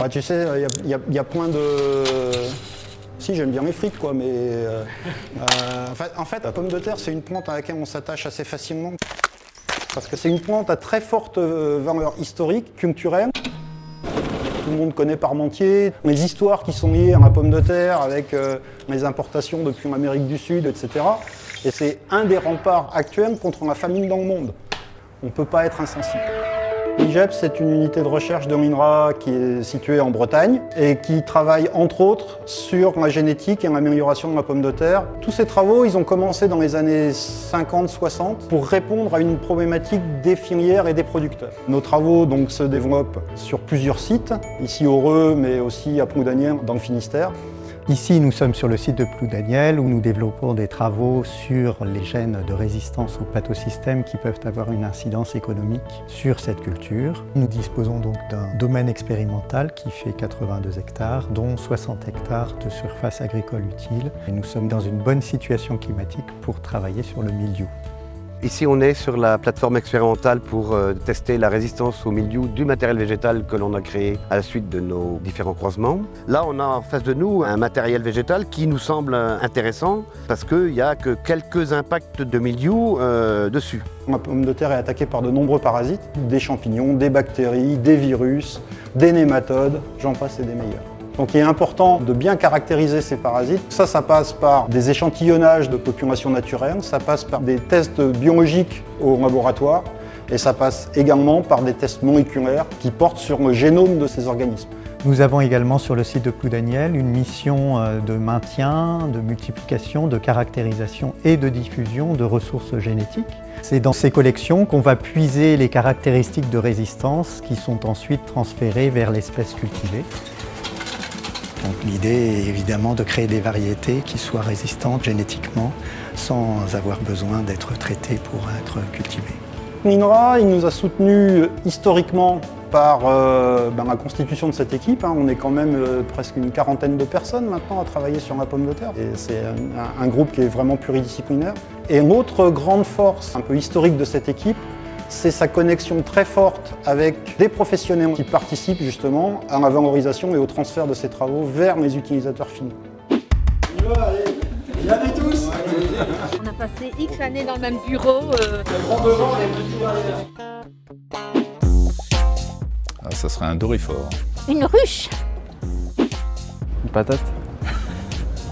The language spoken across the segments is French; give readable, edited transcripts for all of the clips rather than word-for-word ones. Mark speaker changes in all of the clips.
Speaker 1: Bah, tu sais, il y a plein de... Si, j'aime bien les frites, quoi, mais... en fait, la pomme de terre, c'est une plante à laquelle on s'attache assez facilement. Parce que c'est une plante à très forte valeur historique, culturelle. Tout le monde connaît Parmentier, les histoires qui sont liées à la pomme de terre avec les importations depuis l'Amérique du Sud, etc. Et c'est un des remparts actuels contre la famine dans le monde. On ne peut pas être insensible. L'IGEP, c'est une unité de recherche de l'INRA qui est située en Bretagne et qui travaille entre autres sur la génétique et l'amélioration de la pomme de terre. Tous ces travaux, ils ont commencé dans les années 50-60 pour répondre à une problématique des filières et des producteurs. Nos travaux donc, se développent sur plusieurs sites, ici au Reux, mais aussi à Ploudaniel dans le Finistère.
Speaker 2: Ici, nous sommes sur le site de Ploudaniel où nous développons des travaux sur les gènes de résistance aux pathosystèmes qui peuvent avoir une incidence économique sur cette culture. Nous disposons donc d'un domaine expérimental qui fait 82 hectares, dont 60 hectares de surface agricole utile. Et nous sommes dans une bonne situation climatique pour travailler sur le mildiou.
Speaker 3: Ici, on est sur la plateforme expérimentale pour tester la résistance au mildiou du matériel végétal que l'on a créé à la suite de nos différents croisements. Là, on a en face de nous un matériel végétal qui nous semble intéressant parce qu'il n'y a que quelques impacts de mildiou dessus.
Speaker 1: La pomme de terre est attaquée par de nombreux parasites, des champignons, des bactéries, des virus, des nématodes, j'en passe et des meilleurs. Donc il est important de bien caractériser ces parasites. Ça passe par des échantillonnages de populations naturelles, ça passe par des tests biologiques au laboratoire et ça passe également par des tests moléculaires qui portent sur le génome de ces organismes.
Speaker 2: Nous avons également sur le site de Ploudaniel une mission de maintien, de multiplication, de caractérisation et de diffusion de ressources génétiques. C'est dans ces collections qu'on va puiser les caractéristiques de résistance qui sont ensuite transférées vers l'espèce cultivée. Donc l'idée est évidemment de créer des variétés qui soient résistantes génétiquement sans avoir besoin d'être traitées pour être cultivées.
Speaker 1: l'INRA, il nous a soutenus historiquement par la constitution de cette équipe. On est quand même presque une quarantaine de personnes maintenant à travailler sur la pomme de terre. C'est un groupe qui est vraiment pluridisciplinaire. Et l'autre grande force un peu historique de cette équipe, c'est sa connexion très forte avec des professionnels qui participent justement à la valorisation et au transfert de ces travaux vers les utilisateurs finaux.
Speaker 4: On y va, allez, viens tous.
Speaker 5: On a passé X années dans le même bureau.
Speaker 4: Le grand devant, les petits derrière.
Speaker 6: Ah, ça serait un dorifort.
Speaker 5: Une ruche.
Speaker 7: Une patate.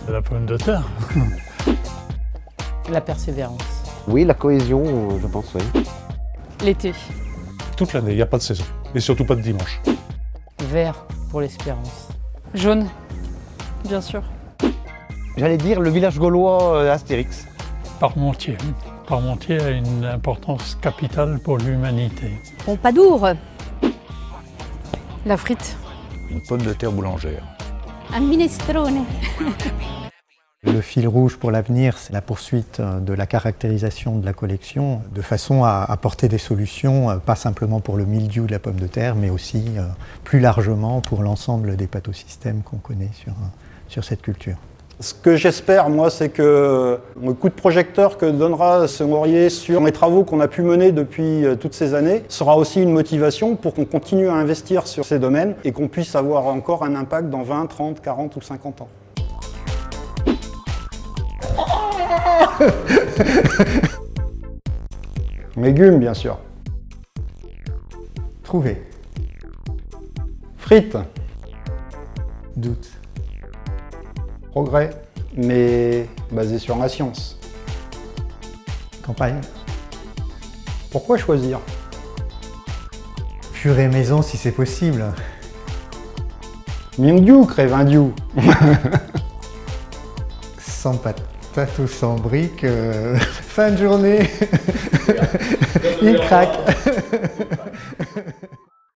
Speaker 8: La pomme de terre.
Speaker 9: La persévérance.
Speaker 3: Oui, la cohésion, je pense, oui.
Speaker 9: L'été.
Speaker 8: Toute l'année, il n'y a pas de saison. Et surtout pas de dimanche.
Speaker 9: Vert pour l'espérance.
Speaker 10: Jaune, bien sûr.
Speaker 7: J'allais dire le village gaulois Astérix.
Speaker 8: Parmentier. Parmentier a une importance capitale pour l'humanité.
Speaker 5: Pompadour.
Speaker 10: La frite.
Speaker 6: Une pomme de terre boulangère.
Speaker 5: Un minestrone.
Speaker 2: Le fil rouge pour l'avenir, c'est la poursuite de la caractérisation de la collection de façon à apporter des solutions, pas simplement pour le mildiou de la pomme de terre, mais aussi plus largement pour l'ensemble des pathosystèmes qu'on connaît sur cette culture.
Speaker 1: Ce que j'espère, moi, c'est que le coup de projecteur que donnera ce laurier sur les travaux qu'on a pu mener depuis toutes ces années sera aussi une motivation pour qu'on continue à investir sur ces domaines et qu'on puisse avoir encore un impact dans 20, 30, 40 ou 50 ans. Légumes, bien sûr.
Speaker 2: Trouver.
Speaker 1: Frites.
Speaker 2: Doute.
Speaker 1: Progrès, mais basé sur la science.
Speaker 2: Campagne.
Speaker 1: Pourquoi choisir?
Speaker 2: Purée maison si c'est possible.
Speaker 1: Mildiou, crève indiou.
Speaker 2: Sans patate ou sans briques, fin de journée, il craque.